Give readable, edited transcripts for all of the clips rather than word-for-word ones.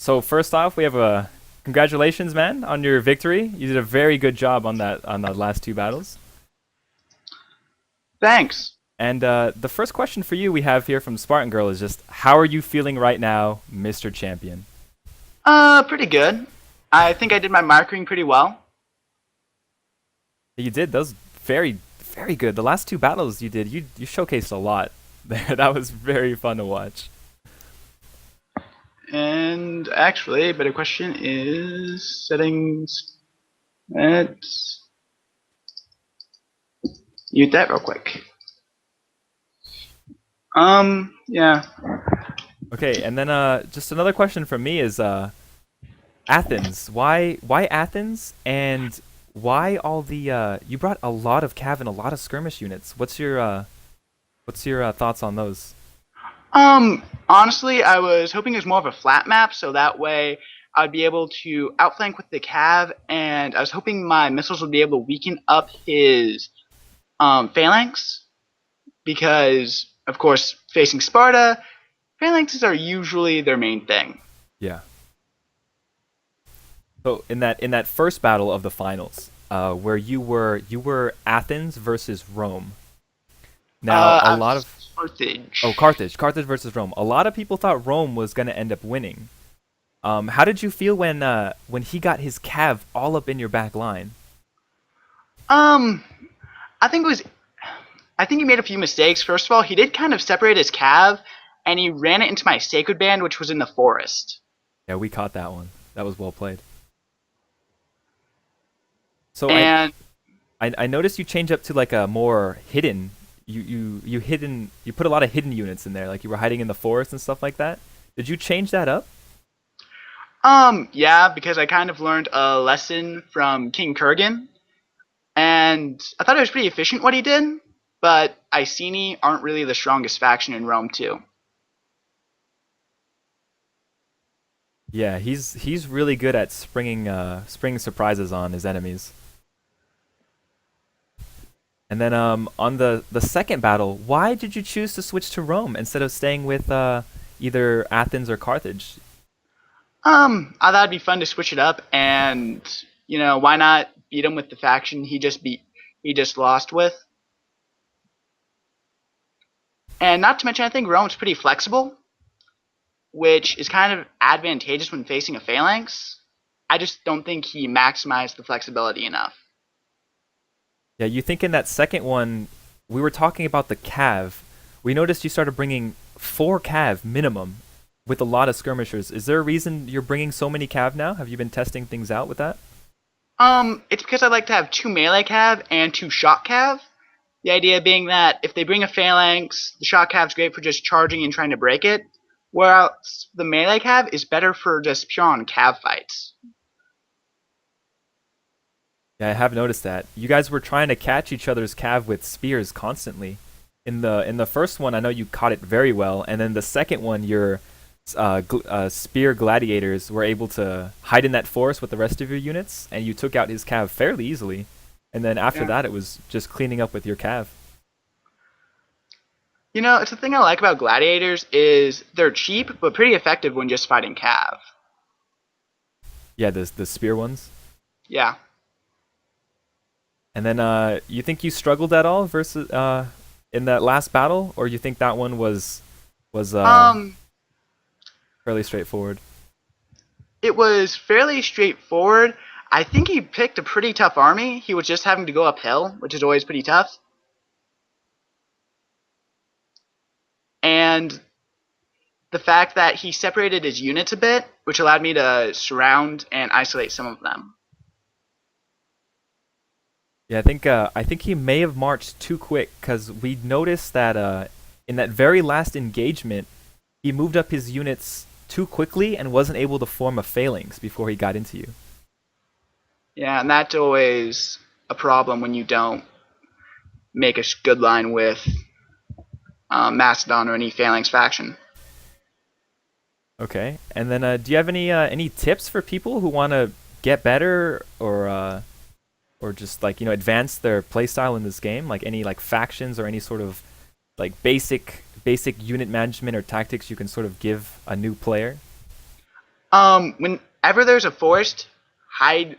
So first off, we have a congratulations, man, on your victory. You did a very good job on the last two battles. Thanks. And the first question for you we have here from Spartan Girl is just, how are you feeling right now, Mr. Champion? Pretty good. I think I did my marking pretty well. You did those very very good. The last two battles you did, you showcased a lot there. That was very fun to watch. And actually, a better question is settings. Let's mute that real quick. Yeah. Okay, and then just another question from me is Athens. Why Athens, and why all the you brought a lot of cav and a lot of skirmish units. What's your thoughts on those? Honestly, I was hoping it was more of a flat map, so that way I'd be able to outflank with the cav, and I was hoping my missiles would be able to weaken up his phalanx, because, of course, facing Sparta, phalanxes are usually their main thing. Yeah. So in that first battle of the finals, where you were Athens versus Rome. Now a I lot was of Carthage. Carthage versus Rome. A lot of people thought Rome was gonna end up winning. How did you feel when he got his cav all up in your back line? Um, I think it was. I think he made a few mistakes. First of all, he did kind of separate his cav, and he ran it into my sacred band, which was in the forest. Yeah, we caught that one. That was well played. So And I noticed you change up to like a more hidden. You put a lot of hidden units in there, like you were hiding in the forest and stuff like that. Did you change that up? yeah, because I kind of learned a lesson from King Kurgan, and I thought it was pretty efficient what he did. But Iceni aren't really the strongest faction in Rome too. Yeah, he's really good at springing surprises on his enemies. And then on the second battle, why did you choose to switch to Rome instead of staying with either Athens or Carthage? I thought it'd be fun to switch it up, and why not beat him with the faction he just lost with. And not to mention, I think Rome's pretty flexible, which is kind of advantageous when facing a phalanx. I just don't think he maximized the flexibility enough. Yeah, you think in that second one, we were talking about the cav. We noticed you started bringing four cav minimum with a lot of skirmishers. Is there a reason you're bringing so many cav now? Have you been testing things out with that? It's because I like to have two melee cav and two shock cav. The idea being that if they bring a phalanx, the shock cav's great for just charging and trying to break it, whereas the melee cav is better for just pure on cav fights. Yeah, I have noticed that. You guys were trying to catch each other's cav with spears constantly. In the first one, I know you caught it very well, and then the second one, your spear gladiators were able to hide in that forest with the rest of your units, and you took out his cav fairly easily. And then after Yeah. that, it was just cleaning up with your cav. It's the thing I like about gladiators is they're cheap but pretty effective when just fighting cav. Yeah, the spear ones. Yeah. And then you think you struggled at all versus in that last battle, or you think that one was Um, fairly straightforward? it was fairly straightforward. I think he picked a pretty tough army. He was just having to go uphill, which is always pretty tough. And the fact that he separated his units a bit, which allowed me to surround and isolate some of them. Yeah, I think he may have marched too quick because we noticed that in that very last engagement, he moved up his units too quickly and wasn't able to form a phalanx before he got into you. Yeah, and that's always a problem when you don't make a good line with Mastodon or any Phalanx faction. Okay, and then do you have any tips for people who want to get better or just like advance their playstyle in this game? Like any like factions or any sort of like basic unit management or tactics you can sort of give a new player? Whenever there's a forest, hide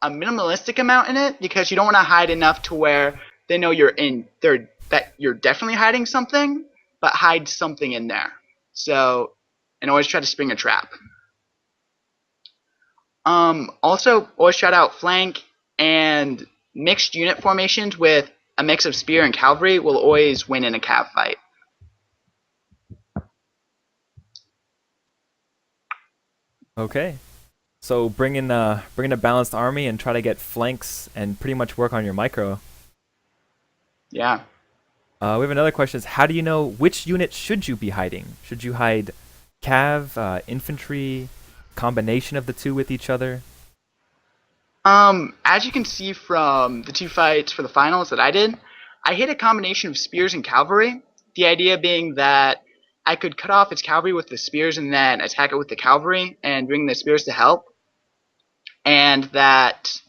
a minimalistic amount in it because you don't want to hide enough to where they know that you're definitely hiding something, but hide something in there. So, and always try to spring a trap. Also, always shout out flank and mixed unit formations with a mix of spear and cavalry will always win in a cav fight. Okay. So bring in a balanced army and try to get flanks and pretty much work on your micro. Yeah. We have another question: is how do you know which unit should you be hiding? Should you hide cav, infantry, combination of the two with each other? As you can see from the 2 fights for the finals that I did, I hit a combination of spears and cavalry. The idea being that I could cut off its cavalry with the spears and then attack it with the cavalry and bring the spears to help. And that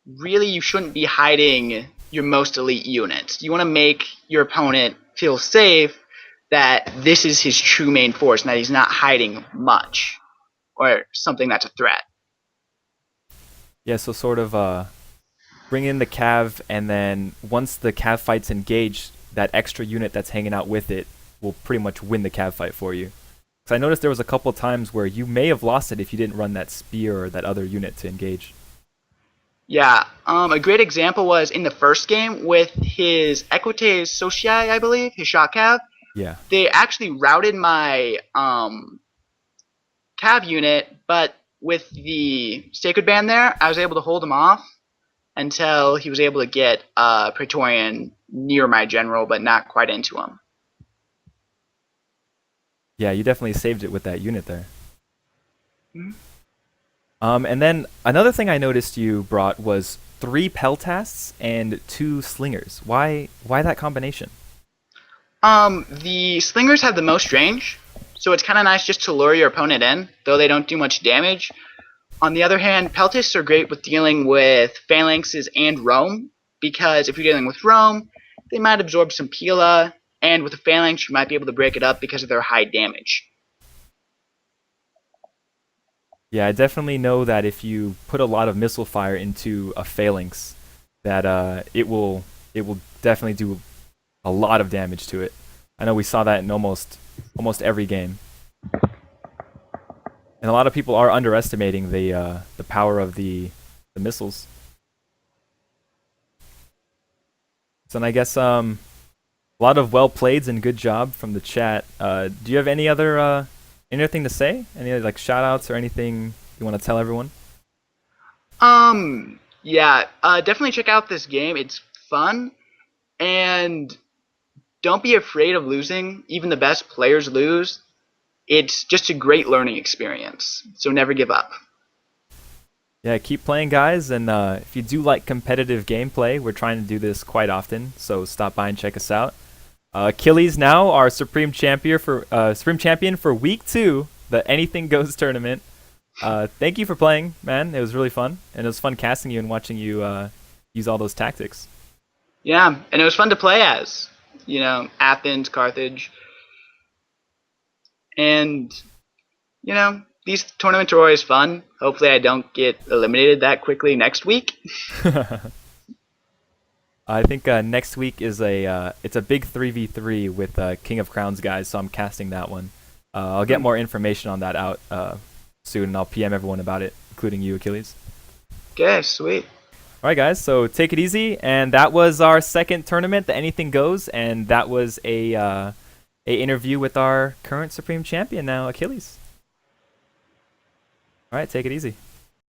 really you shouldn't be hiding your most elite units. You want to make your opponent feel safe that this is his true main force and that he's not hiding much or something that's a threat. Yeah, so sort of bring in the cav, and then once the cav fight's engaged, that extra unit that's hanging out with it will pretty much win the cav fight for you. Because I noticed there was a couple times where you may have lost it if you didn't run that spear or that other unit to engage. Yeah, a great example was in the first game with his Equites Socii, I believe, his shot cav. Yeah. They actually routed my cav unit, but with the Sacred Band there, I was able to hold him off until he was able to get Praetorian near my general, but not quite into him. Yeah, you definitely saved it with that unit there. Mm-hmm. And then another thing I noticed you brought was 3 peltasts and 2 slingers. Why that combination? The slingers have the most range, so it's kind of nice just to lure your opponent in, though they don't do much damage. On the other hand, peltasts are great with dealing with phalanxes and roam, because if you're dealing with roam, they might absorb some Pila, and with a phalanx you might be able to break it up because of their high damage. Yeah, I definitely know that if you put a lot of missile fire into a phalanx, that it will definitely do a lot of damage to it. I know we saw that in almost every game. And a lot of people are underestimating the power of the missiles. So, and I guess a lot of well playeds and good job from the chat. Do you have any other anything to say? Any like shout outs or anything you want to tell everyone? Yeah, definitely check out this game. It's fun, and don't be afraid of losing. Even the best players lose. It's just a great learning experience, so never give up. Yeah, keep playing, guys, and if you do like competitive gameplay, we're trying to do this quite often, so stop by and check us out. Achilles now, our Supreme Champion for Week 2, the Anything Goes tournament. Thank you for playing, man. It was really fun, and it was fun casting you and watching you use all those tactics. Yeah, and it was fun to play as, Athens, Carthage. And, these tournaments are always fun. Hopefully I don't get eliminated that quickly next week. I think next week is it's a big 3v3 with King of Crowns guys, so I'm casting that one. I'll get more information on that out soon, and I'll PM everyone about it, including you, Achilles. Okay, sweet. All right, guys, so take it easy. And that was our second tournament, the Anything Goes, and that was a interview with our current Supreme Champion now, Achilles. All right, take it easy.